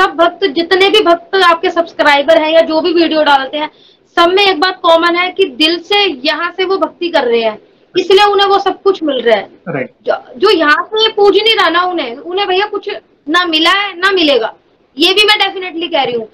सब भक्त, जितने भी भक्त आपके सब्सक्राइबर हैं या जो भी वीडियो डालते हैं, सब में एक बात कॉमन है कि दिल से यहाँ से वो भक्ति कर रहे हैं, इसलिए उन्हें वो सब कुछ मिल रहा है। राइट। जो यहाँ से पूज नहीं रहा ना, उन्हें भैया कुछ ना मिला है ना मिलेगा, ये भी मैं डेफिनेटली कह रही हूँ।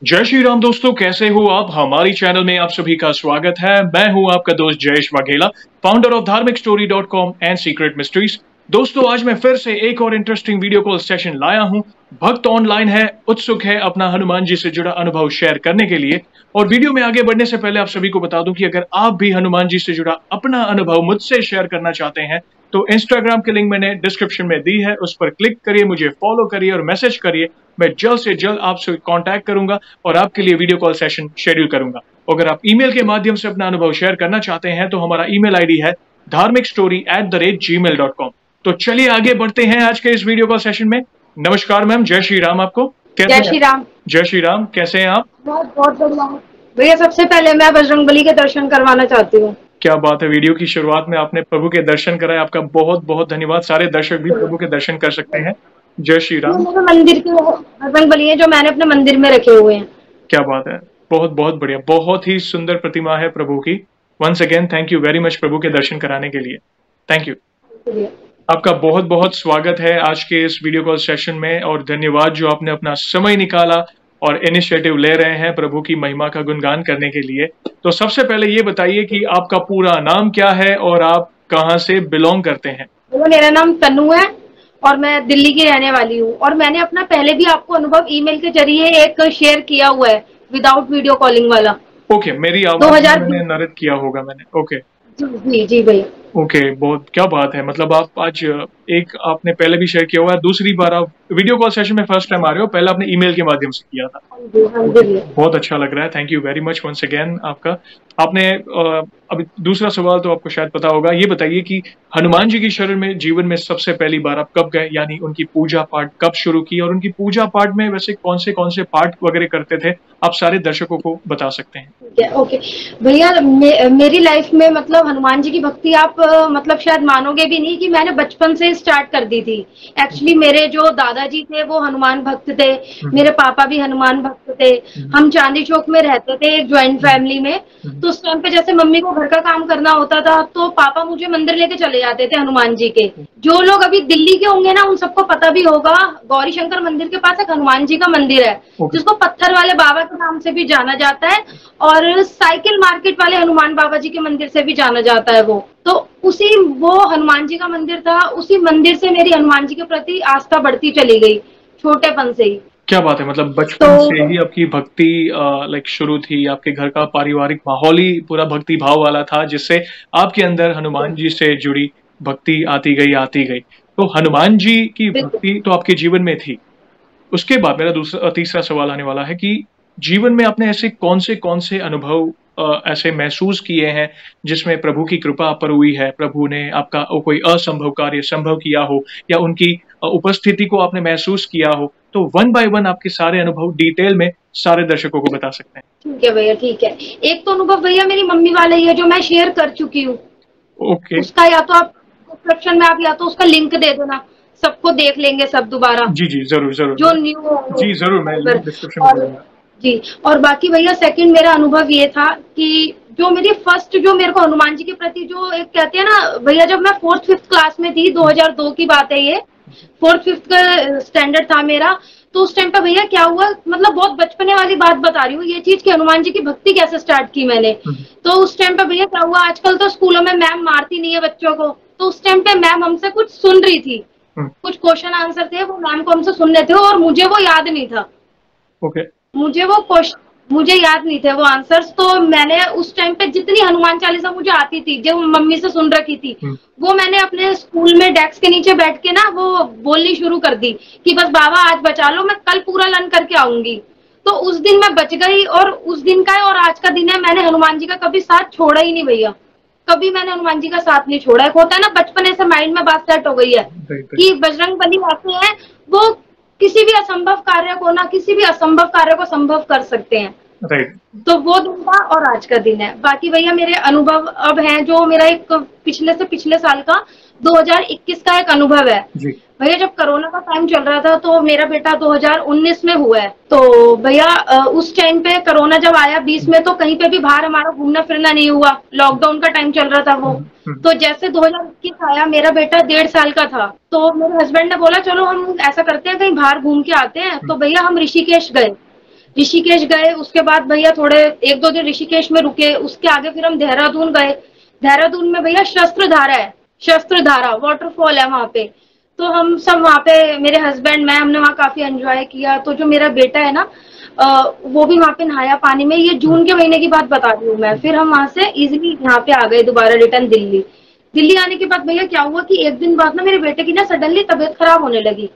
जय श्री राम दोस्तों, कैसे हो आप? हमारी चैनल में आप सभी का स्वागत है। मैं हूं आपका दोस्त जयेश वाघेला, फाउंडर ऑफ धार्मिकस्टोरी.com एंड सीक्रेट मिस्ट्रीज। दोस्तों, आज मैं फिर से एक और इंटरेस्टिंग वीडियो कॉल सेशन लाया हूं। भक्त ऑनलाइन है, उत्सुक है अपना हनुमान जी से जुड़ा अनुभव शेयर करने के लिए। और वीडियो में आगे बढ़ने से पहले आप सभी को बता दूं कि अगर आप भी हनुमान जी से जुड़ा अपना अनुभव मुझसे शेयर करना चाहते हैं तो इंस्टाग्राम की लिंक मैंने डिस्क्रिप्शन में दी है, उस पर क्लिक करिए, मुझे फॉलो करिए और मैसेज करिए। मैं जल्द से जल्द आपसे कांटेक्ट करूंगा और आपके लिए वीडियो कॉल सेशन शेड्यूल करूंगा। अगर आप ईमेल के माध्यम से अपना अनुभव शेयर करना चाहते हैं तो हमारा ईमेल आईडी है dharmikstory@gmail.com। तो चलिए आगे बढ़ते हैं आज के इस वीडियो कॉल सेशन में। नमस्कार मैम, जय श्री राम आपको। जय श्री राम। जय श्री राम, कैसे हैं आप? बहुत बढ़िया भैया। सबसे पहले मैं बजरंगबली के दर्शन करवाना चाहती हूँ। क्या बात है, वीडियो की शुरुआत में आपने प्रभु के दर्शन कराए, आपका बहुत बहुत धन्यवाद। सारे दर्शक भी प्रभु के दर्शन कर सकते हैं। जय श्री राम। मंदिर के बजरंगबली है जो मैंने अपने मंदिर में रखे हुए हैं। क्या बात है, बहुत बहुत बढ़िया, बहुत ही सुंदर प्रतिमा है प्रभु की। Once again thank you very much प्रभु के दर्शन कराने के लिए। Thank you. आपका बहुत बहुत स्वागत है आज के इस वीडियो कॉल सेशन में और धन्यवाद जो आपने अपना समय निकाला और इनिशिएटिव ले रहे हैं प्रभु की महिमा का गुणगान करने के लिए। तो सबसे पहले ये बताइए कि आपका पूरा नाम क्या है और आप कहाँ से बिलोंग करते हैं? मेरा नाम तनु है और मैं दिल्ली की रहने वाली हूँ। और मैंने अपना पहले भी आपको अनुभव ईमेल के जरिए एक शेयर किया हुआ है, विदाउट वीडियो कॉलिंग वाला। ओके, मेरी आवाज मैंने नरित किया होगा मैंने। ओके जी भैया। ओके, बहुत क्या बात है। मतलब आप आज एक आपने पहले भी शेयर किया हुआ है, दूसरी बार आप वीडियो कॉल सेशन में फर्स्ट टाइम आ रहे हो, पहले आपने ईमेल के माध्यम से किया था। बहुत अच्छा लग रहा है, thank you very much once again आपका। आपने अभी दूसरा सवाल तो आपको शायद पता होगा, ये बताइए कि हनुमान जी की शरण में जीवन में सबसे पहली बार आप कब गए, यानी उनकी पूजा पाठ कब शुरू की और उनकी पूजा पाठ में वैसे कौन से पाठ वगैरह करते थे, आप सारे दर्शकों को बता सकते हैं। ओके भैया, मेरी लाइफ में मतलब हनुमान जी की भक्ति आप मतलब शायद मानोगे भी नहीं कि मैंने बचपन से स्टार्ट कर दी थी। एक्चुअली मेरे जो दादाजी थे वो हनुमान भक्त थे, मेरे पापा भी हनुमान भक्त थे। हम चांदी चौक में रहते थे एक ज्वाइंट फैमिली में। तो उस टाइम पे जैसे मम्मी को घर का काम करना होता था तो पापा मुझे मंदिर लेके चले जाते थे हनुमान जी के। जो लोग अभी दिल्ली के होंगे ना उन सबको पता भी होगा, गौरी शंकर मंदिर के पास एक हनुमान जी का मंदिर है जिसको पत्थर वाले बाबा के नाम से भी जाना जाता है और साइकिल मार्केट वाले हनुमान बाबा जी के मंदिर से भी जाना जाता है। वो हनुमान जी का मंदिर था। उसी मंदिर से मेरी हनुमान जी के प्रति आस्था बढ़ती चली गई छोटेपन से ही। क्या बात है, मतलब बचपन से ही आपकी भक्ति लाइक शुरू थी। आपके घर का पारिवारिक माहौल ही पूरा भक्ति भाव वाला था जिससे आपके अंदर हनुमान जी से जुड़ी भक्ति आती गई। तो हनुमान जी की भक्ति तो आपके जीवन में थी। उसके बाद मेरा तीसरा सवाल आने वाला है कि जीवन में आपने ऐसे कौन से अनुभव ऐसे महसूस किए हैं जिसमें प्रभु की कृपा आप पर हुई है, प्रभु ने आपका कोई असंभव कार्य संभव किया हो या उनकी उपस्थिति को आपने महसूस किया हो। तो वन बाय वन आपके सारे अनुभव डिटेल में सारे दर्शकों को बता सकते हैं। ठीक है भैया, ठीक है। एक तो अनुभव भैया मेरी मम्मी वाला ही है जो मैं शेयर कर चुकी हूँ। ओके, उसका या तो आप डिस्क्रिप्शन में आप या तो उसका लिंक दे देना, सबको देख लेंगे सब दोबारा। जी जरूर जो न्यू जी जरूर, मैं डिस्क्रिप्शन में दूंगा जी। और बाकी भैया सेकंड मेरा अनुभव ये था कि जो मेरी फर्स्ट जो मेरे को हनुमान जी के प्रति जो एक कहते हैं ना भैया, जब मैं 4th-5th क्लास में थी, 2002 की बात है ये, 4th-5th का स्टैंडर्ड था मेरा। तो उस टाइम पे भैया क्या हुआ, मतलब बहुत बचपने वाली बात बता रही हूँ ये चीज कि हनुमान जी की भक्ति कैसे स्टार्ट की मैंने। तो उस टाइम पे भैया क्या हुआ, आजकल तो स्कूलों में मैम मारती नहीं है बच्चों को, तो उस टाइम पे मैम हमसे कुछ सुन रही थी, कुछ क्वेश्चन आंसर थे वो मैम को हमसे सुनने थे और मुझे वो याद नहीं था। ओके, मुझे याद नहीं थे वो आंसर्स। तो मैंने उस टाइम पे जितनी हनुमान चालीसा मुझे आती थी जो मम्मी से सुन रखी थी वो मैंने अपने स्कूल में डेस्क के नीचे बैठ के ना वो बोलनी शुरू कर दी कि बस बाबा आज बचा लो, मैं कल पूरा लर्न करके आऊंगी। तो उस दिन मैं बच गई और उस दिन का और आज का दिन है, मैंने हनुमान जी का कभी साथ छोड़ा ही नहीं भैया। कभी मैंने हनुमान जी का साथ नहीं छोड़ा। एक होता है ना बचपन से माइंड में बात सेट हो गई है कि बजरंगबली ऐसे हैं, वो किसी भी असंभव कार्य को संभव कर सकते हैं। राइट। तो वो दिन था और आज का दिन है। बाकी भैया मेरे अनुभव अब हैं, जो मेरा एक पिछले से पिछले साल का 2021 का एक अनुभव है। जी। भैया जब कोरोना का टाइम चल रहा था तो मेरा बेटा 2019 में हुआ है। तो भैया उस टाइम पे कोरोना जब आया 20 में, तो कहीं पे भी बाहर हमारा घूमना फिरना नहीं हुआ, लॉकडाउन का टाइम चल रहा था वो। तो जैसे 2021 आया, मेरा बेटा 1.5 साल का था, तो मेरे हस्बैंड ने बोला चलो हम ऐसा करते हैं, कहीं बाहर घूम के आते हैं। तो भैया हम ऋषिकेश गए। ऋषिकेश गए, उसके बाद भैया थोड़े 1-2 दिन ऋषिकेश में रुके, उसके आगे फिर हम देहरादून गए। देहरादून में भैया शस्त्रधारा है, शस्त्रधारा वाटरफॉल है वहां पे। तो हम सब वहां पे, मेरे हस्बैंड, मैं, हमने वहां काफी एंजॉय किया। तो जो मेरा बेटा है ना, वो भी वहां पे नहाया पानी में। ये जून के महीने की बात बता रही हूँ मैं। फिर हम वहां से इजिली यहाँ पे आ गए दोबारा रिटर्न दिल्ली। दिल्ली आने के बाद भैया क्या हुआ कि एक दिन बाद ना मेरे बेटे की ना सडनली तबीयत खराब होने लगी।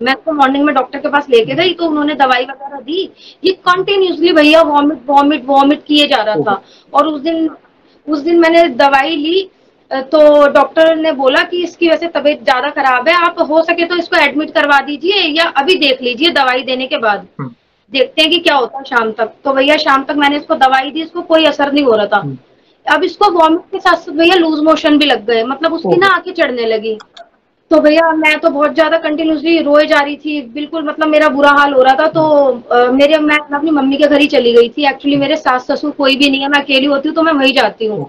मैं तो मॉर्निंग में डॉक्टर के पास लेके गई, तो उन्होंने दवाई वगैरह दी। ये कंटिन्यूसली भैया वॉमिट वॉमिट वॉमिट किए जा रहा था। और उस दिन मैंने दवाई ली, तो डॉक्टर ने बोला कि इसकी वैसे तबीयत ज्यादा खराब है, आप हो सके तो इसको एडमिट करवा दीजिए या अभी देख लीजिए दवाई देने के बाद, देखते हैं कि क्या होता है शाम तक। तो भैया शाम तक मैंने इसको दवाई दी, इसको कोई असर नहीं हो रहा था। अब इसको वॉमिट के साथ साथ भैया लूज मोशन भी लग गए, मतलब उसकी ना आंखें चढ़ने लगी। तो भैया मैं तो बहुत ज्यादा कंटिन्यूसली रोए जा रही थी, बिल्कुल मतलब मेरा बुरा हाल हो रहा था। तो मैं अपनी मम्मी के घर ही चली गई थी। एक्चुअली मेरे सास ससुर कोई भी नहीं है, मैं अकेली होती हूँ तो मैं वहीं जाती हूँ।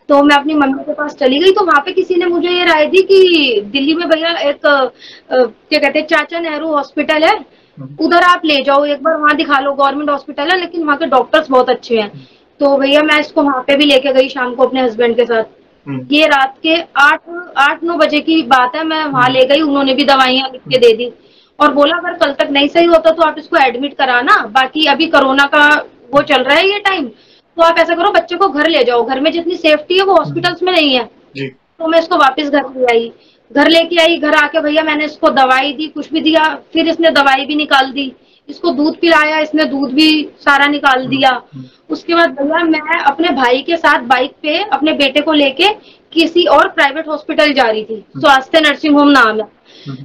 तो मैं अपनी मम्मी के पास चली गई। तो वहां पे किसी ने मुझे ये राय दी कि दिल्ली में भैया एक क्या कहते हैं, चाचा नेहरू हॉस्पिटल है, उधर आप ले जाओ एक बार, वहां दिखा लो, गवर्नमेंट हॉस्पिटल है लेकिन वहां के डॉक्टर्स बहुत अच्छे हैं। तो भैया मैं इसको वहां पे भी लेके गई शाम को अपने हस्बैंड के साथ। ये रात के 8-9 बजे की बात है, मैं वहां ले गई, उन्होंने भी दवाइयां लिख के दे दी और बोला अगर कल तक नहीं सही होता तो आप इसको एडमिट कराना, बाकी अभी कोरोना का वो चल रहा है ये टाइम, तो आप ऐसा करो बच्चे को घर ले जाओ, घर में जितनी सेफ्टी है वो हॉस्पिटल्स में नहीं है। जी। तो मैं इसको वापस घर ले आई। घर लेके आई, घर आके भैया मैंने इसको दवाई दी, कुछ भी दिया, फिर इसने दवाई भी निकाल दी। इसको दूध पिलाया, इसने दूध भी सारा निकाल दिया। उसके बाद भैया मैं अपने भाई के साथ बाइक पे अपने बेटे को लेके किसी और प्राइवेट हॉस्पिटल जा रही थी, स्वास्थ्य नर्सिंग होम नाम है।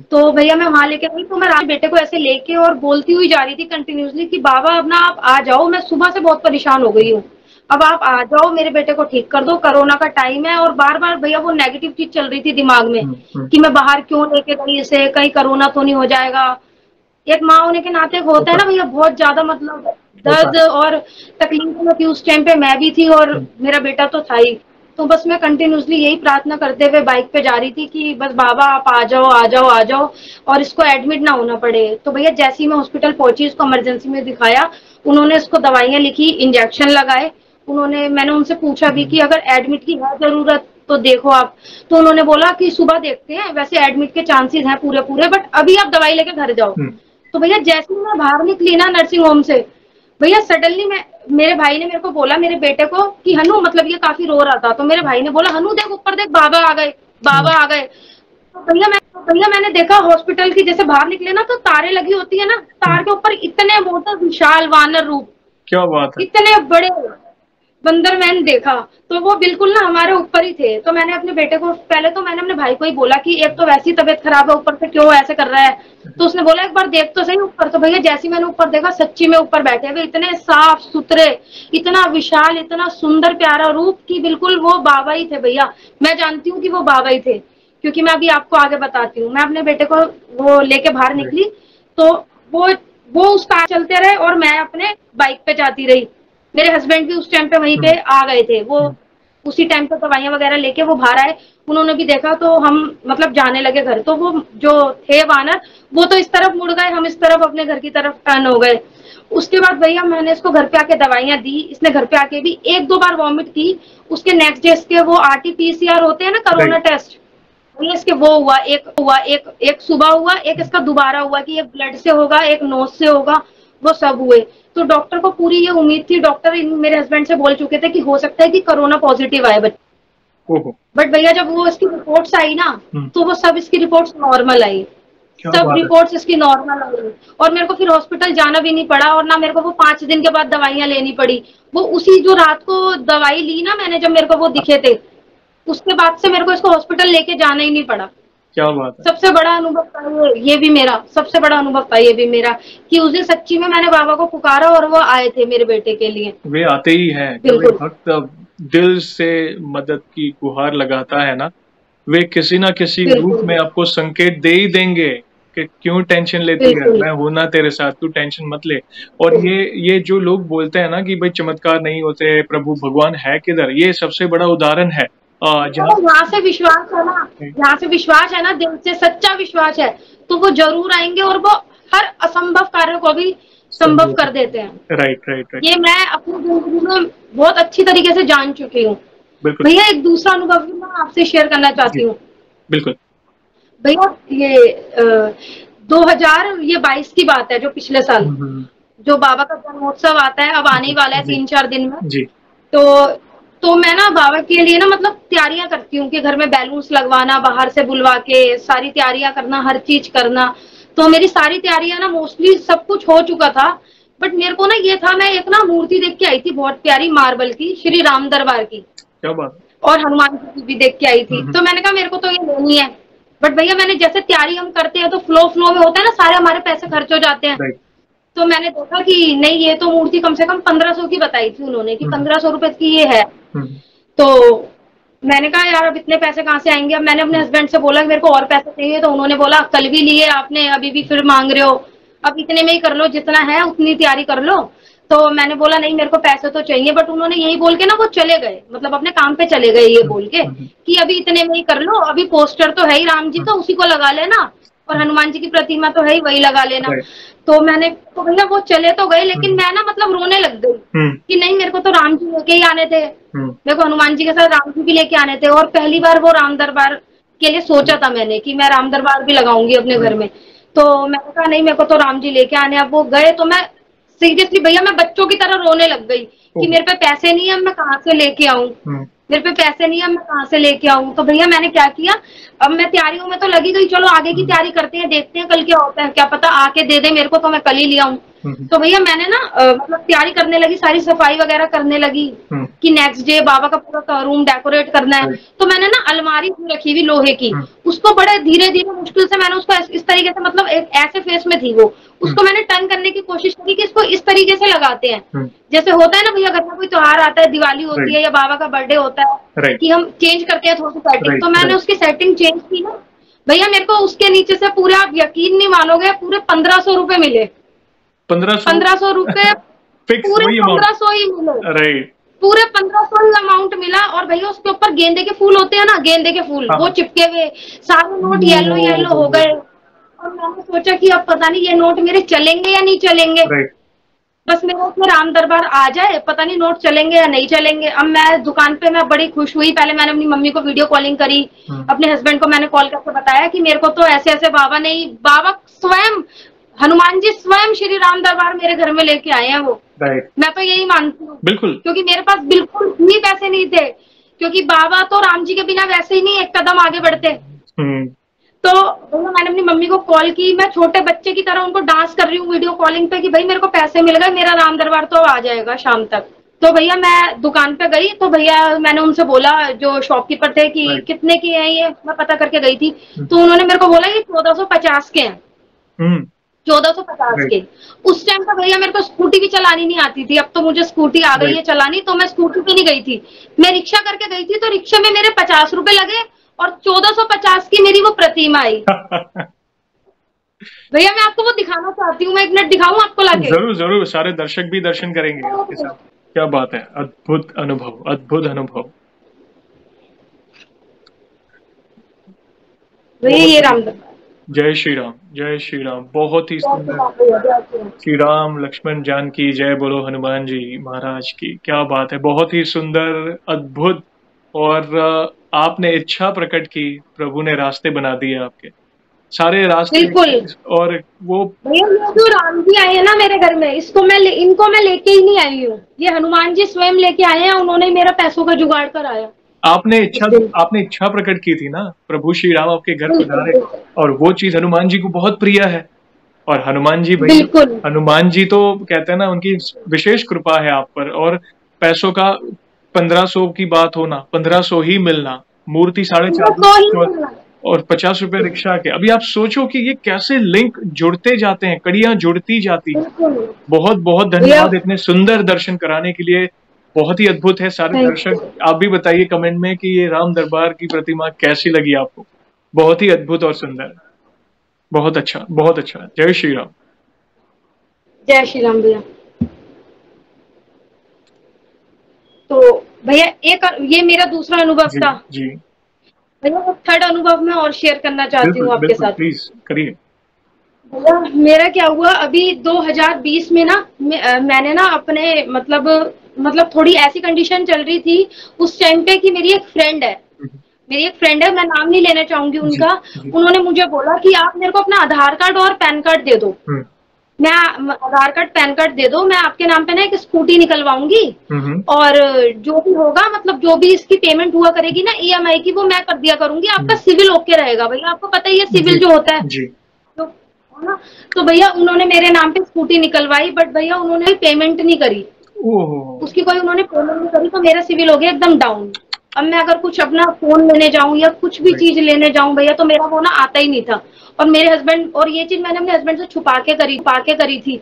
तो भैया मैं वहां लेके गई। तो मैं बेटे को ऐसे लेके और बोलती हुई जा रही थी कंटिन्यूसली कि बाबा अब ना आप आ जाओ, मैं सुबह से बहुत परेशान हो गई हूँ, अब आप आ जाओ, मेरे बेटे को ठीक कर दो, कोरोना का टाइम है। और बार बार भैया वो नेगेटिव चीज चल रही थी दिमाग में कि मैं बाहर क्यों लेके गई इसे, कहीं कोरोना तो नहीं हो जाएगा। एक माँ होने के नाते होता है ना भैया, बहुत ज्यादा मतलब दर्द और तकलीफ में थी उस टाइम पे, मैं भी थी और मेरा बेटा तो था ही। तो बस मैं कंटिन्यूसली यही प्रार्थना करते हुए बाइक पे जा रही थी कि बस बाबा आप आ जाओ आ जाओ आ जाओ और इसको एडमिट ना होना पड़े। तो भैया जैसे ही मैं हॉस्पिटल पहुंची, इसको इमरजेंसी में दिखाया, उन्होंने इसको दवाइयां लिखी, इंजेक्शन लगाए। मैंने उनसे पूछा भी कि अगर एडमिट की है जरूरत तो देखो आप। तो उन्होंने बोला कि सुबह देखते हैं, वैसे एडमिट के चांसेस हैं पूरे पूरे, बट अभी आप दवाई लेके घर जाओ। तो भैया जैसे ही मैं बाहर निकली ना नर्सिंग होम से, भैया सडनली मेरे भाई ने मेरे को बोला, मेरे बेटे को, कि हनु, मतलब ये काफी रो रहा था, तो मेरे भाई ने बोला हनु देख ऊपर देख, बाबा आ गए, बाबा आ गए। तो भैया मैंने देखा हॉस्पिटल की, जैसे बाहर निकले ना तो तारे लगी होती है ना, तार के ऊपर इतने मोटे विशाल वानर रूप, क्या बात है, इतने बड़े बंदर मैंने देखा। तो वो बिल्कुल ना हमारे ऊपर ही थे। तो मैंने अपने बेटे को, पहले तो मैंने अपने भाई को ही बोला कि एक तो वैसी तबीयत खराब है, ऊपर से क्यों ऐसे कर रहा है। तो उसने बोला एक बार देख तो सही ऊपर। तो भैया जैसे ही मैंने ऊपर देखा, सच्ची में ऊपर बैठे हुए इतने साफ सुथरे, इतना विशाल, इतना सुंदर प्यारा रूप कि बिल्कुल वो बाबा ही थे भैया। मैं जानती हूँ कि वो बाबा ही थे, क्योंकि मैं अभी आपको आगे बताती हूँ। मैं अपने बेटे को वो लेके बाहर निकली, तो वो उस कार चलते रहे और मैं अपने बाइक पे जाती रही। मेरे हस्बैंड भी उस टाइम पे वहीं पे आ गए थे, वो उसी टाइम पे दवाइयां वगैरह लेके वो बाहर आए। उन्होंने भी देखा तो हम मतलब जाने लगे घर। तो वो जो थे वानर, वो तो इस तरफ मुड़ गए, हम इस तरफ अपने घर की तरफ टर्न हो गए। उसके बाद भैया मैंने इसको घर पे आके दवाइयां दी, इसने घर पे आके भी 1-2 बार वॉमिट की। उसके नेक्स्ट डे इसके वो RT-PCR होते हैं ना, कोरोना टेस्ट, इसके वो हुआ, एक सुबह हुआ, एक इसका दोबारा हुआ कि एक ब्लड से होगा, एक नोज से होगा, वो सब हुए। तो डॉक्टर को पूरी ये उम्मीद थी, डॉक्टर मेरे हस्बैंड से बोल चुके थे कि हो सकता है कि कोरोना पॉजिटिव आए बच्चे। बट भैया जब वो इसकी रिपोर्ट्स आई ना, तो वो सब इसकी रिपोर्ट्स नॉर्मल आई, सब रिपोर्ट्स इसकी नॉर्मल आई। और मेरे को फिर हॉस्पिटल जाना भी नहीं पड़ा, और ना मेरे को वो 5 दिन के बाद दवाइयां लेनी पड़ी। वो उसी जो रात को दवाई ली ना मैंने, जब मेरे को वो दिखे थे, उसके बाद से मेरे को इसको हॉस्पिटल लेके जाना ही नहीं पड़ा। क्या बात है। सबसे बड़ा अनुभव था ये भी मेरा, सबसे बड़ा अनुभव था ये भी मेरा, कि उस दिन सच्ची में मैंने बाबा को पुकारा और वो आए थे मेरे बेटे के लिए। वे आते ही हैं, जब एक बिल्कुल भक्त दिल से मदद की गुहार लगाता है ना, वे किसी ना किसी रूप में बिल्कुल आपको संकेत दे ही देंगे कि क्यों टेंशन लेती है, बिल्कुल मैं हूं ना तेरे साथ, तू टेंशन मत ले। और ये जो लोग बोलते हैं ना कि भाई चमत्कार नहीं होते, प्रभु भगवान है किधर, ये सबसे बड़ा उदाहरण है। जहाँ यहाँ से विश्वास है ना, यहाँ से विश्वास है ना, दिल से सच्चा विश्वास है, तो वो जरूर आएंगे और वो हर असंभव कार्य को भी संभव कर देते हैं। राइट राइट राइट, ये मैं अपनी जिंदगी में बहुत अच्छी तरीके से जान चुकी हूँ। बिल्कुल भैया एक दूसरा अनुभव भी मैं आपसे शेयर करना चाहती जी, हूँ। बिल्कुल। भैया ये 2022 की बात है, जो पिछले साल जो बाबा का जन्मोत्सव आता है, अब आने ही वाला है जी 3-4 दिन में। जी, तो मैं ना बाबा के लिए ना मतलब तैयारियां करती हूँ कि घर में बैलून्स लगवाना, बाहर से बुलवा के सारी तैयारियां करना, हर चीज करना। तो मेरी सारी तैयारियां ना मोस्टली सब कुछ हो चुका था, बट मेरे को ना ये था, मैं एक ना मूर्ति देख के आई थी बहुत प्यारी मार्बल की, श्री राम दरबार की, क्या बात। और हनुमान जी की भी देख के आई थी। तो मैंने कहा मेरे को तो ये लेनी है। बट भैया मैंने जैसे तैयारी हम करते हैं तो फ्लो में होता है ना, सारे हमारे पैसे खर्च हो जाते हैं। राइट, तो मैंने देखा कि नहीं, ये तो मूर्ति कम से कम 1500 की बताई थी उन्होंने, कि 1500 रुपए की ये है। तो मैंने कहा यार अब इतने पैसे कहाँ से आएंगे। अब मैंने अपने हस्बैंड से बोला कि मेरे को और पैसे चाहिए, तो उन्होंने बोला कल भी लिए आपने, अभी भी फिर मांग रहे हो, अब इतने में ही कर लो, जितना है उतनी तैयारी कर लो। तो मैंने बोला नहीं, मेरे को पैसे तो चाहिए। बट उन्होंने यही बोल के ना वो चले गए, मतलब अपने काम पे चले गए, ये बोल के कि अभी इतने में ही कर लो, अभी पोस्टर तो है ही राम जी का, उसी को लगा लेना, और हनुमान जी की प्रतिमा तो है ही, वही लगा लेना। तो मैंने तो भैया वो चले तो गए, लेकिन मैं ना मतलब रोने लग गई कि नहीं, मेरे को तो राम जी लेके ही आने थे, मेरे को हनुमान जी के साथ राम जी भी लेके आने थे। और पहली बार वो राम दरबार के लिए सोचा था मैंने कि मैं राम दरबार भी लगाऊंगी अपने घर में। तो मैंने कहा नहीं, मेरे को तो राम जी लेके आने। अब वो गए तो मैं सीरियसली भैया मैं बच्चों की तरह रोने लग गई कि मेरे पे पैसे नहीं है, मैं कहाँ से लेके आऊं, मेरे पे पैसे नहीं है, मैं कहाँ से लेके आऊं। तो भैया मैंने क्या किया, अब मैं तैयारियों में तो लगी गई, चलो आगे की तैयारी करते हैं, देखते हैं कल क्या होता है, क्या पता आके दे दे मेरे को, तो मैं कल ही ले आऊं। तो भैया मैंने ना मतलब तैयारी करने लगी, सारी सफाई वगैरह करने लगी कि नेक्स्ट डे बाबा का पूरा रूम डेकोरेट करना है। तो मैंने ना अलमारी रखी हुई लोहे की, उसको बड़े धीरे धीरे मुश्किल से मैंने उसको इस तरीके से, मतलब एक ऐसे फेस में थी वो, उसको मैंने टर्न करने की कोशिश की कि इसको इस तरीके से लगाते हैं, जैसे होता है ना भैया घर में कोई त्योहार आता है, दिवाली होती है या बाबा का बर्थडे होता है, कि हम चेंज करते हैं थोड़ी सेटिंग। तो मैंने उसकी सेटिंग चेंज की ना भैया, मेरे को उसके नीचे से पूरे, आप यकीन नहीं मानोगे, पूरे 1500 रुपए मिले। 1500 रुपए पूरे 1500 ही मिले, राइट, पूरे 1500 ही अमाउंट मिला। और भैया उसके ऊपर गेंदे के फूल होते हैं ना, गेंदे के फूल वो चिपके हुए, सारे नोट येलो येलो हो गए। और मैंने सोचा कि अब पता नहीं ये नोट मेरे चलेंगे या नहीं चलेंगे, बस मेरा उसमें राम दरबार आ जाए, पता नहीं नोट चलेंगे या नहीं चलेंगे। अब मैं दुकान पे मैं बड़ी खुश हुई, पहले मैंने अपनी मम्मी को वीडियो कॉलिंग करी, अपने हस्बैंड को मैंने कॉल करके बताया कि मेरे को तो ऐसे ऐसे बाबा नहीं, बाबा स्वयं हनुमान जी स्वयं श्री राम दरबार मेरे घर में लेके आए हैं वो। मैं तो यही मानती हूँ, बिल्कुल, क्योंकि मेरे पास बिल्कुल भी पैसे नहीं थे, क्योंकि बाबा तो राम जी के बिना वैसे ही नहीं एक कदम आगे बढ़ते। तो मैंने अपनी मम्मी को कॉल की, मैं छोटे बच्चे की तरह उनको डांस कर रही हूँ वीडियो कॉलिंग पे कि भाई मेरे को पैसे मिल गए, मेरा राम दरबार तो आ जाएगा शाम तक। तो भैया मैं दुकान पे गई, तो भैया मैंने उनसे बोला, जो शॉपकीपर थे, कि कितने की है ये, मैं पता करके गई थी। तो उन्होंने मेरे को बोला ये 1450 के हैं। 1450 के। उस टाइम पर भैया मेरे को स्कूटी भी चलानी नहीं आती थी, अब तो मुझे स्कूटी आ गई है चलानी, तो मैं स्कूटी पे नहीं गई थी, मैं रिक्शा करके गई थी। तो रिक्शे में मेरे 50 रुपए लगे और 1450 की मेरी वो प्रतिमा आई। भैया मैं आपको वो दिखाना चाहती हूँ, मैं एक मिनट दिखाऊं आपको लाके? जरूर जरूर, सारे दर्शक भी दर्शन करेंगे आपके साथ। क्या बात है, अद्भुत अनुभव, अद्भुत अनुभव। भैया ये राम दरबार। जय श्री राम, जय श्री राम, बहुत ही सुंदर। श्री राम लक्ष्मण जानकी जय बोलो, हनुमान जी महाराज की। क्या बात है, बहुत ही सुंदर, अद्भुत। और आपने इच्छा प्रकट की, प्रभु ने रास्ते बना दिए आपके, सारे रास्ते। बिल्कुल। और वो भैया जो राम जी आए हैं ना मेरे घर में, इनको मैं लेके ही नहीं आई हूँ, ये हनुमान जी स्वयं लेके आए हैं, उन्होंने मेरा पैसों का जुगाड़ कराया। आपने इच्छा प्रकट की थी ना, प्रभु श्री राम आपके घर पधारे, और वो चीज हनुमान जी को बहुत प्रिय है। और हनुमान जी भाई, हनुमान जी तो कहते हैं ना, उनकी विशेष कृपा है आप पर। और पैसों का 1500 की बात होना, 1500 ही मिलना, मूर्ति 4.5 और 50 रुपए रिक्शा के। अभी आप सोचो कि ये कैसे लिंक जुड़ते जाते हैं, कड़ियां जुड़ती जाती। बहुत बहुत धन्यवाद इतने सुंदर दर्शन कराने के लिए, बहुत ही अद्भुत है। सारे दर्शक आप भी बताइए कमेंट में कि ये राम दरबार की प्रतिमा कैसी लगी आपको। बहुत ही अद्भुत और सुंदर, बहुत अच्छा, बहुत अच्छा। जय श्री राम। जय श्री राम भैया। तो भैया एक ये मेरा दूसरा अनुभव था जी भैया। थर्ड अनुभव मैं और शेयर करना चाहती हूँ आपके साथ। प्लीज करिए। भैया मेरा क्या हुआ, अभी 2020 में ना मैंने ना अपने मतलब थोड़ी ऐसी कंडीशन चल रही थी उस टाइम पे कि मेरी एक फ्रेंड है, मैं नाम नहीं लेना चाहूंगी उनका। उन्होंने मुझे बोला कि आप मेरे को अपना आधार कार्ड और पैन कार्ड दे दो। मैं आधार कार्ड पैन कार्ड दे दो, मैं आपके नाम पे ना एक स्कूटी निकलवाऊंगी और जो भी होगा मतलब जो भी इसकी पेमेंट हुआ करेगी ना EMI की, वो मैं कर दिया करूंगी। आपका सिविल ओके रहेगा। भैया आपको पता ही है सिविल जो होता है तो भैया उन्होंने मेरे नाम पे स्कूटी निकलवाई, बट भैया उन्होंने पेमेंट नहीं करी। उसकी कोई उन्होंने पेमेंट नहीं करी, तो मेरा सिविल हो गया एकदम डाउन। अब मैं अगर कुछ अपना फोन लेने जाऊं या कुछ भी चीज लेने जाऊं भैया, तो मेरा वो ना आता ही नहीं था। और मेरे हस्बैंड, और ये चीज मैंने अपने हस्बैंड से छुपा के करी थी।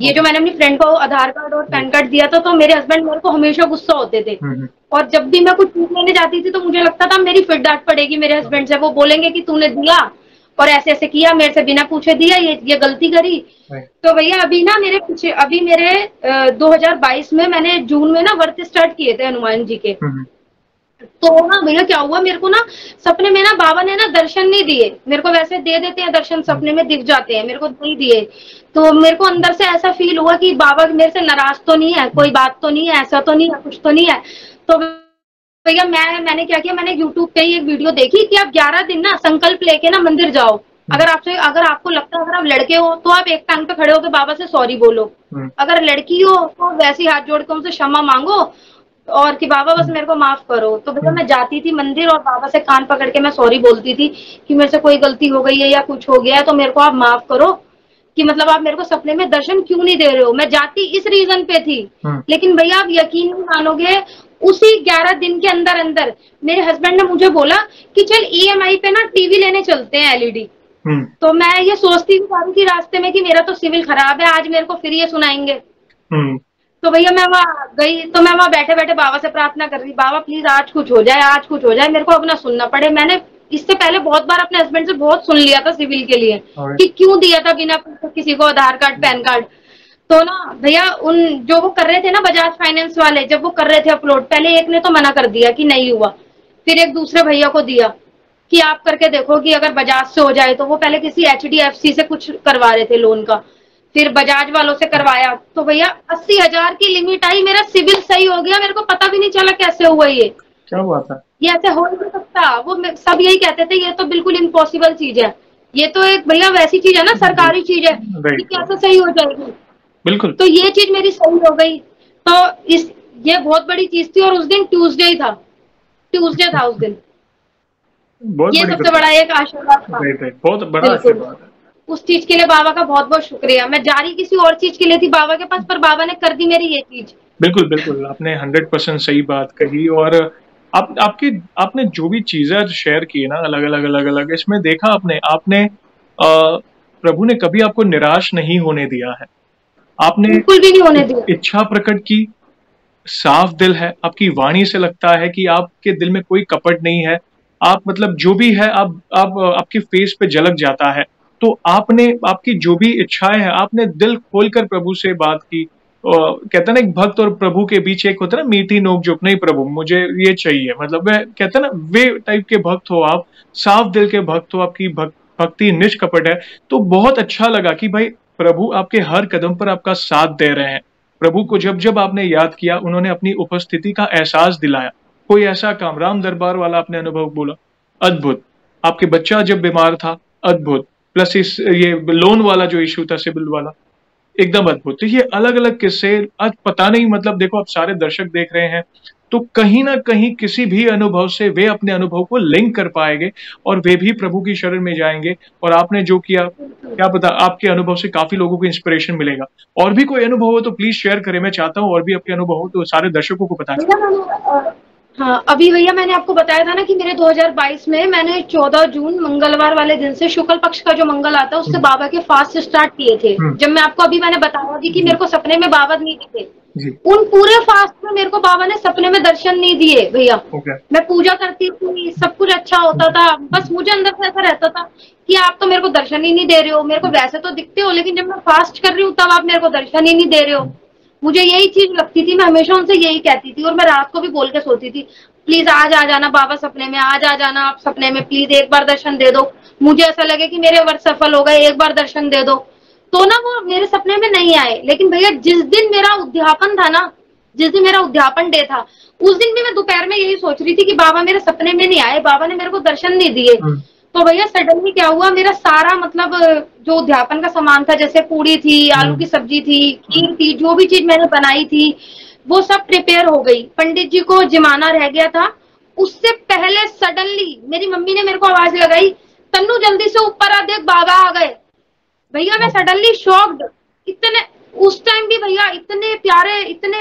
ये जो मैंने अपनी फ्रेंड को आधार कार्ड और पैन कार्ड दिया था, तो मेरे हस्बैंड मेरे को हमेशा गुस्सा होते थे। और जब भी मैं कुछ चीज लेने जाती थी तो मुझे लगता था मेरी फिर डांट पड़ेगी मेरे हस्बैंड से। वो बोलेंगे कि तूने दिया और ऐसे ऐसे किया, मेरे से बिना पूछे दिया, ये गलती करी। तो भैया अभी ना मेरे 2022 में मैंने जून में ना व्रत स्टार्ट किए थे हनुमान जी के। तो ना भैया क्या हुआ, मेरे को ना सपने में ना बाबा ने ना दर्शन नहीं दिए मेरे को। वैसे दे देते हैं दर्शन, सपने में दिख जाते हैं, मेरे को नहीं दिए। तो मेरे को अंदर से ऐसा फील हुआ कि बाबा मेरे से नाराज तो नहीं है, कोई बात तो नहीं है, ऐसा तो नहीं है, कुछ तो नहीं है। तो भैया मैंने क्या किया, मैंने यूट्यूब पे ही एक वीडियो देखी कि आप 11 दिन ना संकल्प लेके ना मंदिर जाओ। अगर आपको लगता है अगर आप लड़के हो तो आप एक टांग पे खड़े होकर बाबा से सॉरी बोलो। अगर लड़की हो तो वैसे ही हाथ जोड़ के उनसे क्षमा मांगो और कि बाबा बस मेरे को माफ करो। तो भैया मैं जाती थी मंदिर और बाबा से कान पकड़ के मैं सॉरी बोलती थी कि मेरे से कोई गलती हो गई है या कुछ हो गया है तो मेरे को आप माफ करो, कि मतलब आप मेरे को सपने में दर्शन क्यों नहीं दे रहे हो। मैं जाती इस रीजन पे थी। लेकिन भैया आप यकीन नहीं मानोगे, उसी 11 दिन के अंदर अंदर मेरे हस्बैंड ने मुझे बोला कि चल EMI पे ना टीवी लेने चलते हैं LED। तो मैं ये सोचती थी रास्ते में कि मेरा तो सिविल खराब है, आज मेरे को फिर ये सुनाएंगे। तो भैया मैं वहां गई, तो मैं वहां बैठे बैठे बाबा से प्रार्थना कर रही, बाबा प्लीज आज कुछ हो जाए, आज कुछ हो जाए, मेरे को अपना सुनना पड़े। मैंने इससे पहले बहुत बार अपने हस्बैंड से बहुत सुन लिया था सिविल के लिए कि क्यों दिया था बिना किसी को आधार कार्ड पैन कार्ड। तो ना भैया उन जो वो कर रहे थे ना बजाज फाइनेंस वाले, जब वो कर रहे थे अपलोड, पहले एक ने तो मना कर दिया कि नहीं हुआ, फिर एक दूसरे भैया को दिया कि आप करके देखो कि अगर बजाज से हो जाए। तो वो पहले किसी HDFC से कुछ करवा रहे थे लोन का, फिर बजाज वालों से करवाया। तो भैया 80,000 की लिमिट आई, मेरा सिविल सही हो गया। मेरे को पता भी नहीं चला कैसे हुआ ये। क्या बात है, ये ऐसे हो नहीं सकता। वो सब यही कहते थे ये तो बिल्कुल इम्पॉसिबल चीज है, ये तो एक भैया वैसी चीज है ना, सरकारी चीज है, कि कैसे सही हो जाएगी। बिल्कुल। तो ये चीज मेरी सही हो गई। तो ये बहुत बड़ी चीज थी। और उस दिन ट्यूसडे था उस दिन। ये सबसे बड़ा एक आशीर्वाद था। बहुत बड़ा आशीर्वाद है। उस चीज के लिए बाबा का बहुत बहुत शुक्रिया। मैं जा रही किसी और चीज के लिए थी बाबा के पास, पर बाबा ने कर दी मेरी ये चीज। बिल्कुल बिल्कुल, आपने 100% सही बात कही। और आपने जो भी चीजें शेयर की ना, अलग अलग, इसमें देखा आपने प्रभु ने कभी आपको निराश नहीं होने दिया है। आपने बिल्कुल भी नहीं होने दिया। इच्छा प्रकट की, साफ दिल है, आपकी वाणी से लगता है कि आपके दिल में कोई कपट नहीं है। आप मतलब जो भी है आप आपके फेस पे झलक जाता है। तो आपने आपकी जो भी इच्छाएं हैं, आपने दिल खोलकर प्रभु से बात की। कहते ना एक भक्त और प्रभु के बीच एक होता है ना मीठी नोक-झोंक, नहीं प्रभु मुझे ये चाहिए, मतलब वह कहते ना वे टाइप के भक्त हो आप, साफ दिल के भक्त हो, आपकी भक्ति निष्कपट है। तो बहुत अच्छा लगा कि भाई प्रभु आपके हर कदम पर आपका साथ दे रहे हैं। प्रभु को जब जब आपने याद किया, उन्होंने अपनी उपस्थिति का एहसास दिलाया। कोई ऐसा काम, राम दरबार वाला आपने अनुभव बोला, अद्भुत। आपके बच्चा जब बीमार था, अद्भुत। प्लस ये लोन वाला जो इशू था, सिविल वाला, एकदम अद्भुत। तो ये अलग अलग किस्से, आज पता नहीं, मतलब देखो आप सारे दर्शक देख रहे हैं, तो कहीं ना कहीं किसी भी अनुभव से वे अपने अनुभव को लिंक कर पाएंगे और वे भी प्रभु की शरण में जाएंगे। और आपने जो किया, क्या पता आपके अनुभव से काफी लोगों को इंस्पिरेशन मिलेगा। और भी कोई अनुभव हो तो प्लीज शेयर करें, मैं चाहता हूँ और भी आपके अनुभव हो तो सारे दर्शकों को बताएं। हाँ, अभी भैया मैंने आपको बताया था ना कि मेरे 2022 में मैंने 14 जून मंगलवार वाले दिन से, शुक्ल पक्ष का जो मंगल आता है, उससे बाबा के फास्ट स्टार्ट किए थे। जब मैं आपको अभी मैंने बताया भी कि मेरे को सपने में बाबा नहीं दिखे, उन पूरे फास्ट में मेरे को बाबा ने सपने में दर्शन नहीं दिए भैया। मैं पूजा करती थी, सब कुछ अच्छा होता था, बस मुझे अंदर से ऐसा रहता था कि आप तो मेरे को दर्शन ही नहीं दे रहे हो। मेरे को वैसे तो दिखते हो, लेकिन जब मैं फास्ट कर रही हूँ तब आप मेरे को दर्शन ही नहीं दे रहे हो। मुझे यही चीज लगती थी, मैं हमेशा उनसे यही कहती थी, और मैं रात को भी बोल के सोती थी, प्लीज आज आ जाना बाबा सपने में, आज आ जाना आप सपने में, प्लीज एक बार दर्शन दे दो, मुझे ऐसा लगे कि मेरे वर्ष सफल हो गए, एक बार दर्शन दे दो। तो ना वो मेरे सपने में नहीं आए। लेकिन भैया जिस दिन मेरा उद्यापन था ना, जिस दिन मेरा उद्यापन डे था, उस दिन भी मैं दोपहर में यही सोच रही थी कि बाबा मेरे सपने में नहीं आए, बाबा ने मेरे को दर्शन नहीं दिए। तो भैया सडनली क्या हुआ, मेरा सारा मतलब जो उद्यापन का सामान था, जैसे पूड़ी थी, आलू की सब्जी थी, खीर थी, जो भी चीज मैंने बनाई थी वो सब प्रिपेयर हो गई। पंडित जी को जिमाना रह गया था। उससे पहले सडनली मेरी मम्मी ने मेरे को आवाज लगाई, तन्नू जल्दी से ऊपर आ, देख बाबा आ गए। भैया मैं सडनली शॉक्ड। इतने उस टाइम भी भैया इतने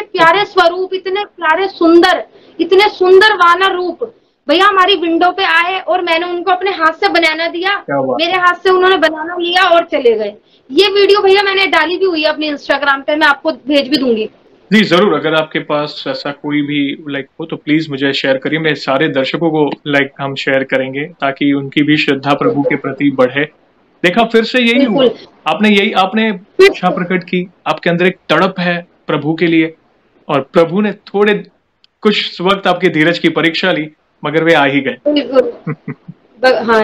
प्यारे स्वरूप, इतने सुंदर वानर रूप भैया हमारी विंडो पे आए, और मैंने उनको अपने हाथ से बनाना दिया, मेरे हाथ से उन्होंने बनाना लिया और चले गए। ये वीडियो भैया मैंने डाली भी हुई है अपने इंस्टाग्राम पे, मैं आपको भेज भी दूंगी। जी जरूर, अगर आपके पास ऐसा कोई भी हो तो प्लीज मुझे शेयर करिए। मेरे सारे दर्शकों को हम शेयर करेंगे ताकि उनकी भी श्रद्धा प्रभु के प्रति बढ़े। देखा, फिर से यही हुआ, आपने इच्छा प्रकट की, आपके अंदर एक तड़प है प्रभु के लिए, और प्रभु ने थोड़े कुछ वक्त आपके धीरज की परीक्षा ली, मगर वे आ ही गए। हाँ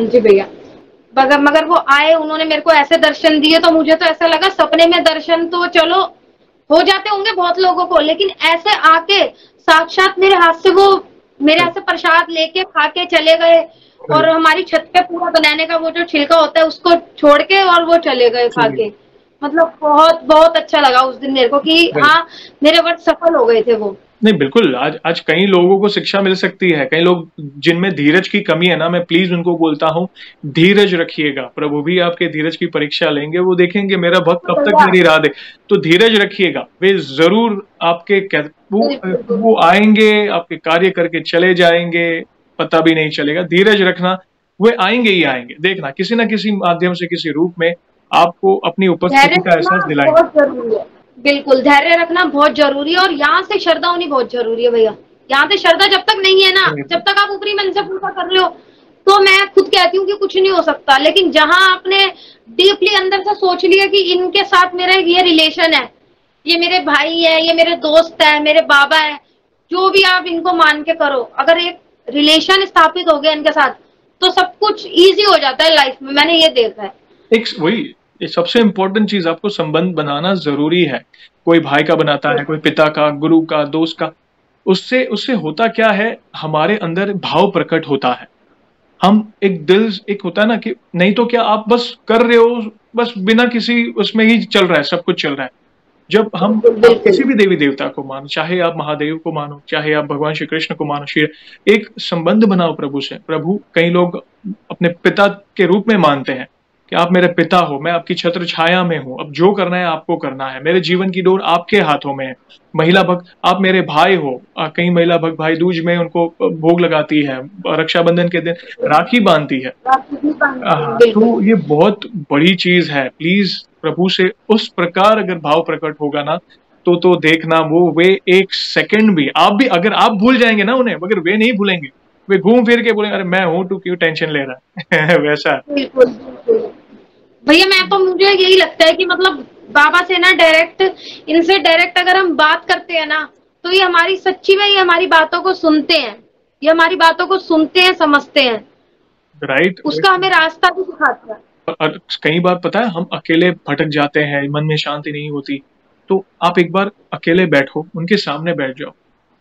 जी भैया, मगर वो आए, उन्होंने मेरे को ऐसे दर्शन दिए, तो मुझे तो ऐसा लगा सपने में दर्शन तो चलो हो जाते होंगे बहुत लोगों को, लेकिन ऐसे आके साक्षात मेरे हाथ से प्रसाद लेके खा के चले गए, और हमारी छत पे पूरा बनाने का वो जो छिलका होता है उसको छोड़ के, और वो चले गए खा के। मतलब बहुत बहुत अच्छा लगा उस दिन मेरे को कि हाँ मेरे वर्ष सफल हो गए थे वो। नहीं बिल्कुल, आज कई लोगों को शिक्षा मिल सकती है। कई लोग जिनमें धीरज की कमी है ना, मैं प्लीज उनको बोलता हूँ धीरज रखिएगा, प्रभु भी आपके धीरज की परीक्षा लेंगे। वो देखेंगे मेरा भक्त कब तक मेरी राह दे, तो धीरज रखिएगा, वे जरूर आपके वो आएंगे, आपके कार्य करके चले जाएंगे, पता भी नहीं चलेगा। धीरज रखना, वे आएंगे ही आएंगे, देखना किसी ना किसी माध्यम से, किसी रूप में आपको अपनी उपस्थिति का एहसास दिलाएंगे। बिल्कुल, धैर्य रखना बहुत जरूरी है, और यहाँ से श्रद्धा होनी बहुत जरूरी है भैया। यहाँ से श्रद्धा जब तक नहीं है ना, जब तक आप ऊपरी मन से पूजा कर रहे हो, तो मैं खुद कहती हूँ कि कुछ नहीं हो सकता। लेकिन जहाँ आपने डीपली अंदर से सोच लिया कि इनके साथ मेरा ये रिलेशन है, ये मेरे भाई है, ये मेरे दोस्त है, मेरे बाबा है, जो भी आप इनको मान के करो, अगर एक रिलेशन स्थापित हो गया इनके साथ, तो सब कुछ ईजी हो जाता है लाइफ में। मैंने ये देखा है। ये सबसे इम्पोर्टेंट चीज, आपको संबंध बनाना जरूरी है। कोई भाई का बनाता है, कोई पिता का, गुरु का, दोस्त का। उससे होता क्या है, हमारे अंदर भाव प्रकट होता है। हम एक होता है ना कि नहीं तो क्या आप बस कर रहे हो, बस बिना किसी उसमें ही चल रहा है, सब कुछ चल रहा है। जब हम किसी भी देवी देवता को मानो, चाहे आप महादेव को मानो, चाहे आप भगवान श्री कृष्ण को मानो, एक संबंध बनाओ प्रभु से। प्रभु कई लोग अपने पिता के रूप में मानते हैं कि आप मेरे पिता हो, मैं आपकी छत्र छाया में हूं, अब जो करना है आपको करना है, मेरे जीवन की डोर आपके हाथों में है। महिला भक्त, आप मेरे भाई हो। कई महिला भक्त भाई दूज में उनको भोग लगाती है, रक्षाबंधन के दिन राखी बांधती है। तो ये बहुत बड़ी चीज है। प्लीज प्रभु से उस प्रकार अगर भाव प्रकट होगा ना, तो देखना वे एक सेकंड भी अगर आप भूल जाएंगे ना उन्हें, मगर वे नहीं भूलेंगे। वे घूम फिर के बोलेंगे, अरे मैं हूं, तू क्यों टेंशन ले रहा है। वैसा भैया मुझे यही लगता है कि मतलब बाबा से ना इनसे डायरेक्ट अगर हम बात करते हैं ना, तो ये हमारी सच्ची में ये हमारी बातों को सुनते हैं, ये हमारी बातों को सुनते हैं, समझते हैं। राइट, उसका हमें रास्ता भी दिखाता है। और कई बार पता है हम अकेले भटक जाते हैं, मन में शांति नहीं होती, तो आप एक बार अकेले बैठो, उनके सामने बैठ जाओ,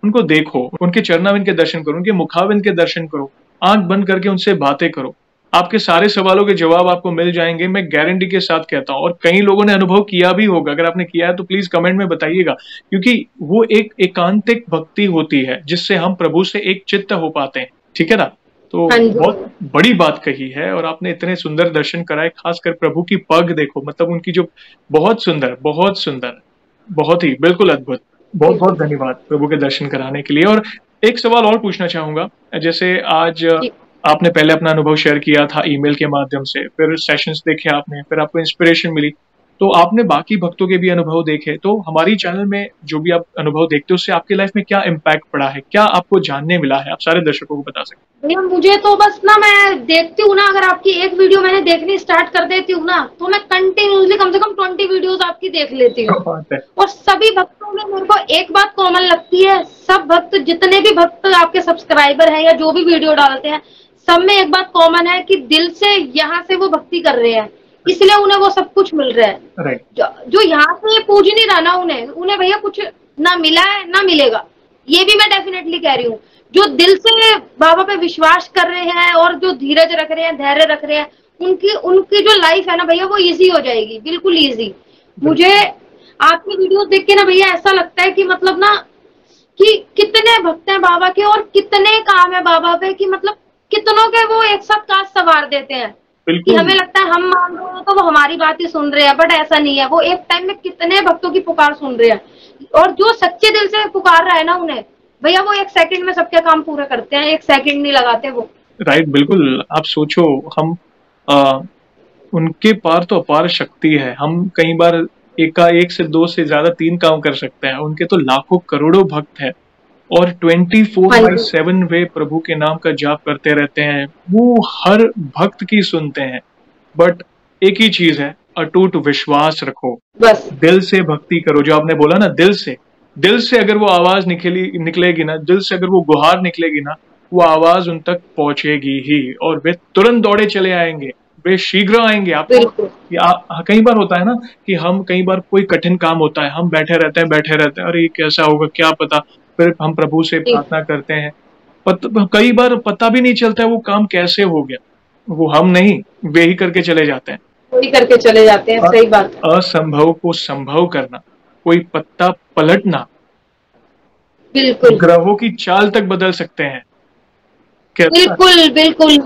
उनको देखो, उनके चरणाविंद के दर्शन करो, उनके मुखाविंद के दर्शन करो, आंख बंद करके उनसे बातें करो। आपके सारे सवालों के जवाब आपको मिल जाएंगे, मैं गारंटी के साथ कहता हूं। और कई लोगों ने अनुभव किया भी होगा, अगर आपने किया है तो प्लीज कमेंट में बताइएगा, क्योंकि वो एक एकांतिक भक्ति होती है जिससे हम प्रभु से एक चित्त हो पाते हैं। ठीक है ना? तो बहुत बड़ी बात कही है, और आपने इतने सुंदर दर्शन कराए, खासकर प्रभु की पग देखो, मतलब उनकी जो बहुत सुंदर, बहुत ही बिल्कुल अद्भुत। बहुत बहुत धन्यवाद प्रभु के दर्शन कराने के लिए। और एक सवाल और पूछना चाहूंगा, जैसे आज आपने पहले अपना अनुभव शेयर किया था ईमेल के माध्यम से, फिर सेशंस देखे आपने, फिर आपको इंस्पिरेशन मिली, तो आपने बाकी भक्तों के भी अनुभव देखे, तो हमारी चैनल में जो भी आप अनुभव देखते हो उससे आपकी लाइफ में क्या इम्पैक्ट पड़ा है, क्या आपको जानने मिला है, आप सारे दर्शकों को बता सकते हैं? भैया मुझे तो बस ना, मैं देखती हूँ ना, अगर आपकी एक वीडियो मैंने देखनी स्टार्ट कर देती हूँ ना, तो मैं कंटिन्यूसली कम से कम 20 वीडियोस आपकी देख लेती हूँ। और सभी भक्तों में मेरे को एक बात कॉमन लगती है, सब भक्त, जितने भी भक्त आपके सब्सक्राइबर हैं या जो भी वीडियो डालते हैं, सब में एक बात कॉमन है कि दिल से यहाँ से वो भक्ति कर रहे हैं, इसलिए उन्हें वो सब कुछ मिल रहा है। जो यहाँ से पूज नहीं रहा ना, उन्हें भैया कुछ ना मिला है ना मिलेगा, ये भी मैं डेफिनेटली कह रही हूँ। जो दिल से बाबा पे विश्वास कर रहे हैं और जो धीरज रख रहे हैं, धैर्य रख रहे हैं, उनकी जो लाइफ है ना भैया, वो इजी हो जाएगी, बिल्कुल इजी। मुझे आपकी वीडियो देख के ना भैया ऐसा लगता है कि मतलब ना, कि कितने भक्त हैं बाबा के और कितने काम है बाबा पे, कि मतलब कितनों के वो एक साथ काज सवार देते हैं कि हमें लगता है हम मान रहे हैं तो वो हमारी बात ही सुन रहे हैं, बट ऐसा नहीं है। वो एक टाइम में कितने भक्तों की पुकार सुन रहे हैं, और जो सच्चे दिल से पुकार रहा है ना उन्हें भैया, वो 1 सेकंड में सबके काम पूरे करते हैं, 1 सेकंड नहीं लगाते वो। राइट, बिल्कुल। आप सोचो, हम उनके पार तो अपार शक्ति है, हम कई बार एक से 2 से ज्यादा 3 काम कर सकते हैं, उनके तो लाखों करोड़ों भक्त हैं और 24/7 वे प्रभु के नाम का जाप करते रहते हैं, वो हर भक्त की सुनते हैं। बट एक ही चीज है, अटूट विश्वास रखो, बस दिल से भक्ति करो। जो आपने बोला ना, दिल से अगर वो आवाज निकलेगी ना, दिल से अगर वो गुहार निकलेगी ना, वो आवाज उन तक पहुंचेगी ही और वे तुरंत दौड़े चले आएंगे, वे शीघ्र आएंगे। आपको कई बार होता है ना कि हम कई बार कोई कठिन काम होता है, हम बैठे रहते हैं, अरे कैसा होगा क्या पता, फिर हम प्रभु से प्रार्थना करते हैं, कई बार पता भी नहीं चलता है वो काम कैसे हो गया, वो हम नहीं, वे ही करके चले जाते हैं, वही करके चले जाते हैं। सही बात। असंभव को संभव करना, कोई पत्ता पलटना, बिल्कुल, ग्रहों की चाल तक बदल सकते हैं। बिल्कुल बिल्कुल,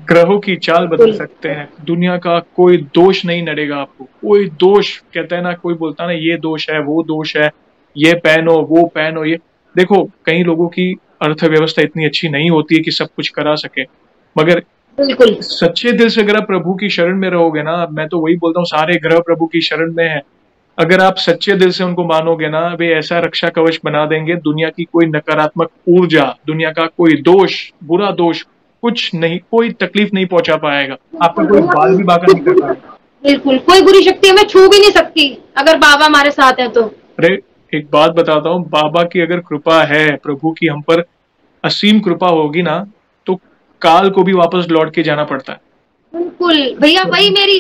ग्रहों की चाल बदल सकते हैं। दुनिया का कोई दोष नहीं नड़ेगा आपको, कोई दोष, कहते हैं ना, कोई बोलता है ना ये दोष है वो दोष है, ये पहनो वो पहनो, ये देखो, कई लोगों की अर्थव्यवस्था इतनी अच्छी नहीं होती है कि सब कुछ करा सके, मगर बिल्कुल सच्चे दिल से अगर आप प्रभु की शरण में रहोगे ना, मैं तो वही बोलता हूँ, सारे ग्रह प्रभु की शरण में है, अगर आप सच्चे दिल से उनको मानोगे ना, वे ऐसा रक्षा कवच बना देंगे, दुनिया की कोई नकारात्मक ऊर्जा, दुनिया का कोई दोष, बुरा दोष, कुछ नहीं, कोई तकलीफ नहीं पहुंचा पाएगा, आपका कोई बाल भी बाका नहीं कर पाएगा। बिल्कुल, कोई बुरी शक्ति हमें छू भी नहीं सकती अगर बाबा हमारे साथ है तो। अरे एक बात बताता हूँ, बाबा की अगर कृपा है, प्रभु की हम पर असीम कृपा होगी ना, तो काल को भी वापस लौट के जाना पड़ता है। बिल्कुल भैया, वही मेरी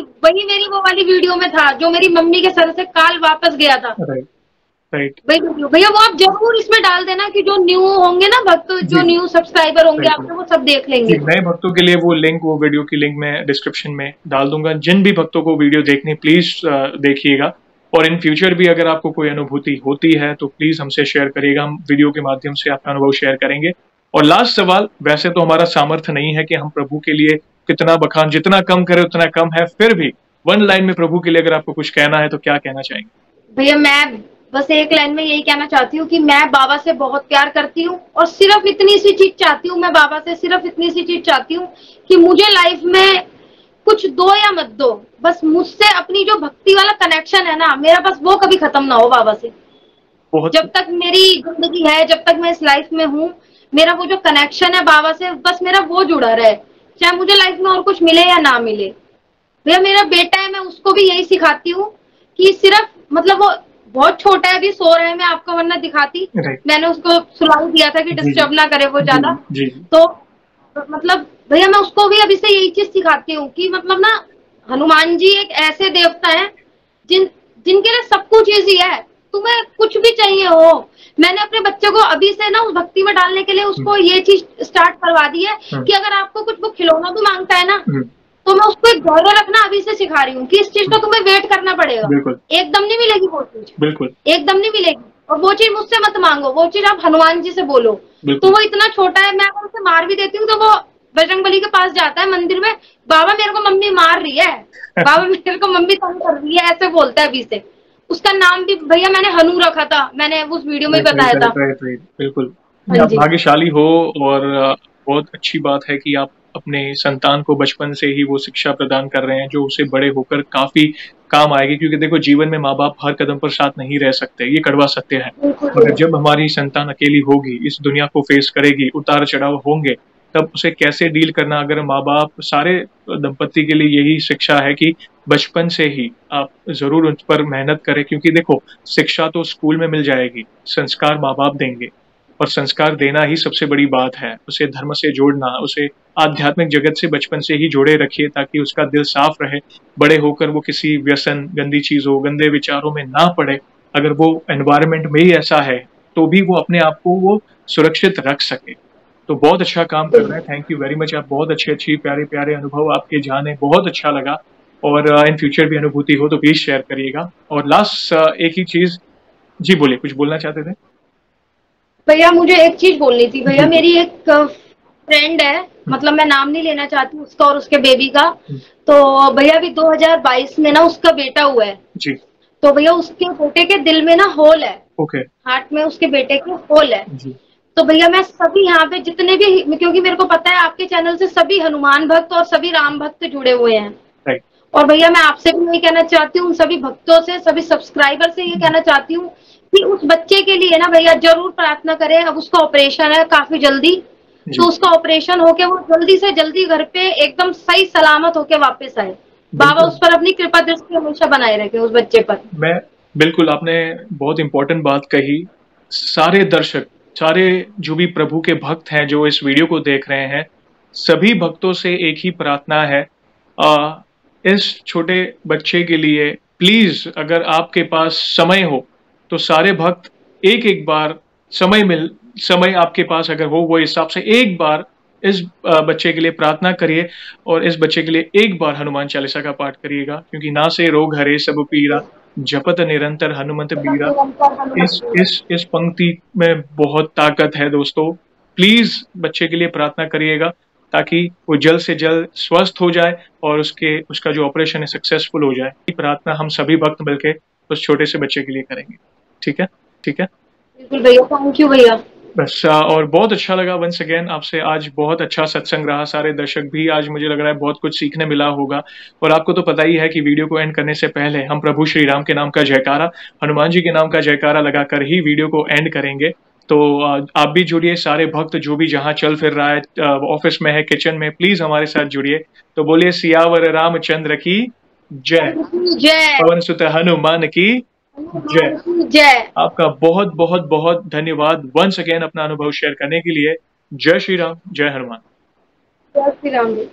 वो वाली वीडियो में था, जो मेरी मम्मी के सर से काल वापस गया था। राइट भैया, वो आप जरूर इसमें डाल देना कि जो न्यू होंगे ना भक्त, जो न्यू सब्सक्राइबर होंगे आपके, वो सब देख लेंगे। नए भक्तों के लिए वो लिंक, वो वीडियो की लिंक मैं डिस्क्रिप्शन में डाल दूंगा। जिन भी भक्तों को वीडियो देखनी, प्लीज देखिएगा, और इन फ्यूचर भी अगर आपको कोई अनुभूति होती है तो प्लीज हमसे शेयर करिएगा, हम वीडियो के माध्यम से आपका अनुभव शेयर करेंगे। और लास्ट सवाल, वैसे तो हमारा सामर्थ्य नहीं है कि हम प्रभु के लिए कितना बखान, जितना कम करे उतना कम है, फिर भी 1 लाइन में प्रभु के लिए अगर आपको कुछ कहना है तो क्या कहना चाहेंगे? भैया मैं बस 1 लाइन में यही कहना चाहती हूँ कि मैं बाबा से बहुत प्यार करती हूँ, और सिर्फ इतनी सी चीज चाहती हूँ, मैं बाबा से सिर्फ इतनी सी चीज चाहती हूँ कि मुझे लाइफ में कुछ दो या मत दो, बस मुझसे अपनी जो भक्ति वाला कनेक्शन है ना मेरा, बस वो कभी खत्म ना हो बाबा से। जब तक मेरी जिंदगी है, जब तक मैं इस लाइफ में हूँ, मेरा वो जो कनेक्शन है बाबा से, बस मेरा वो जुड़ा रहे, चाहे मुझे लाइफ में और कुछ मिले या ना मिले। भैया मेरा बेटा है, मैं उसको भी यही सिखाती हूँ कि सिर्फ, मतलब वो बहुत छोटा है, अभी सो रहा है, मैं आपको वरना दिखाती, मैंने उसको सुला दिया था कि डिस्टर्ब ना करे वो ज्यादा, तो मतलब भैया मैं उसको भी अभी से यही चीज सिखाती हूँ कि मतलब ना, हनुमान जी एक ऐसे देवता है जिनके लिए सब कुछ ईजी है, तुम्हें कुछ भी चाहिए हो। मैंने अपने बच्चे को अभी से ना उस भक्ति में डालने के लिए उसको ये चीज स्टार्ट करवा दी है कि अगर आपको कुछ वो खिलौना भी मांगता है ना, तो मैं उसको एक धैर्य रखना अभी से सिखा रही हूँ कि इस चीज को तुम्हें वेट करना पड़ेगा, एकदम नहीं मिलेगी वो चीज, बिल्कुल एकदम नहीं मिलेगी, और वो चीज मुझसे मत मांगो, वो चीज आप हनुमान जी से बोलो। तो वो इतना छोटा है, मैं अगर उसे मार भी देती हूँ तो वो बजरंगबली के पास जाता है मंदिर में, बाबा मेरे को मम्मी मार रही है, बाबा मेरे को मम्मी तंग कर रही है, ऐसे बोलता है अभी से। उसका नाम भी भैया मैंने हनु रखा था, मैंने उस वीडियो में बताया था। बिल्कुल, हाँ आप जी। भाग्यशाली हो और बहुत अच्छी बात है कि आप अपने संतान को बचपन से ही वो शिक्षा प्रदान कर रहे हैं जो उसे बड़े होकर काफ़ी काम आएगी, क्योंकि देखो जीवन में माँ-बाप हर कदम पर साथ नहीं रह सकते, ये कड़वा सत्य है। बिल्कुल मगर जब बिल्कुल। हमारी संतान अकेली होगी, इस दुनिया को फेस करेगी, उतार-चढ़ाव होंगे, तब उसे कैसे डील करना, अगर माँ-बाप सारे दंपत्ति के लिए यही शिक्षा है कि बचपन से ही आप ज़रूर उस पर मेहनत करें, क्योंकि देखो शिक्षा तो स्कूल में मिल जाएगी, संस्कार माँ-बाप देंगे। और संस्कार देना ही सबसे बड़ी बात है। उसे धर्म से जोड़ना, उसे आध्यात्मिक जगत से बचपन से ही जोड़े रखिए ताकि उसका दिल साफ रहे। बड़े होकर वो किसी व्यसन, गंदी चीज़ों, गंदे विचारों में ना पड़े। अगर वो एनवायरनमेंट में ही ऐसा है, तो भी वो अपने आप को वो सुरक्षित रख सके। तो बहुत अच्छा काम कर रहे हैं। Thank you very much. आप बहुत अच्छी-अच्छी, प्यारे-प्यारे अनुभव आपके जाने, बहुत अच्छा लगा। और इन फ्यूचर भी अनुभूति हो तो प्लीज़ शेयर करिएगा। और लास्ट एक ही चीज़। जी बोलिए, कुछ बोलना चाहते थे? भैया मुझे एक चीज बोलनी थी भैया, जी, जी। मेरी एक फ्रेंड है, हुँ, मतलब मैं नाम नहीं लेना चाहती उसका और उसके बेबी का। हुँ। तो भैया अभी 2022 में ना उसका बेटा हुआ है। जी, तो भैया उसके बेटे के दिल में ना होल है, ओके। हार्ट में उसके बेटे के होल है। जी, तो भैया मैं सभी यहाँ पे जितने भी, क्योंकि मेरे को पता है आपके चैनल से सभी हनुमान भक्त और सभी राम भक्त जुड़े हुए हैं। राइट। और भैया मैं आपसे भी यही कहना चाहती हूँ, सभी भक्तों से, सभी सब्सक्राइबर से ये कहना चाहती हूँ कि उस बच्चे के लिए ना भैया जरूर प्रार्थना करें। अब उसका ऑपरेशन है काफी जल्दी, जी, तो उसका ऑपरेशन होके वो जल्दी से जल्दी घर पे एकदम सही सलामत होके वापस आए। बाबा बिल्कुल। उस पर अपनी कृपा दृष्टि हमेशा बनाए रखे उस बच्चे पर। मैं बिल्कुल, आपने बहुत इम्पोर्टेंट बात कही। सारे दर्शक, सारे जो भी प्रभु के भक्त हैं, जो इस वीडियो को देख रहे हैं, सभी भक्तों से एक ही प्रार्थना है। इस छोटे बच्चे के लिए प्लीज़, अगर आपके पास समय हो, तो सारे भक्त एक-एक बार समय आपके पास अगर हो, वो हिसाब से एक बार इस बच्चे के लिए प्रार्थना करिए और इस बच्चे के लिए एक बार हनुमान चालीसा का पाठ करिएगा, क्योंकि नासे रोग हरे सब पीरा, जपत निरंतर हनुमत बीरा। इस पंक्ति में बहुत ताकत है दोस्तों। प्लीज़ बच्चे के लिए प्रार्थना करिएगा ताकि वो जल्द से जल्द स्वस्थ हो जाए और उसका जो ऑपरेशन है सक्सेसफुल हो जाए। ये प्रार्थना हम सभी भक्त मिलके उस छोटे से बच्चे के लिए करेंगे। ठीक है? ठीक है? बिल्कुल भैया, थैंक यू भैया। बस और बहुत अच्छा लगा वंस अगेन आपसे। आज बहुत अच्छा सत्संग रहा। सारे दर्शक भी आज मुझे लग रहा है बहुत कुछ सीखने मिला होगा। और आपको तो पता ही है कि वीडियो को एंड करने से पहले हम प्रभु श्री राम के नाम का जयकारा, हनुमान जी के नाम का जयकारा लगाकर ही वीडियो को एंड करेंगे। तो आप भी जुड़िए, सारे भक्त जो भी जहाँ चल फिर रहा है, ऑफिस में है, किचन में, प्लीज हमारे साथ जुड़िए। तो बोलिए सियावर रामचंद्र की जय, जय। पवन सुत हनुमान की जय। हनुमान की जय। आपका बहुत बहुत बहुत धन्यवाद वंस अगेन अपना अनुभव शेयर करने के लिए। जय श्री राम, जय हनुमान। जय श्री राम जी।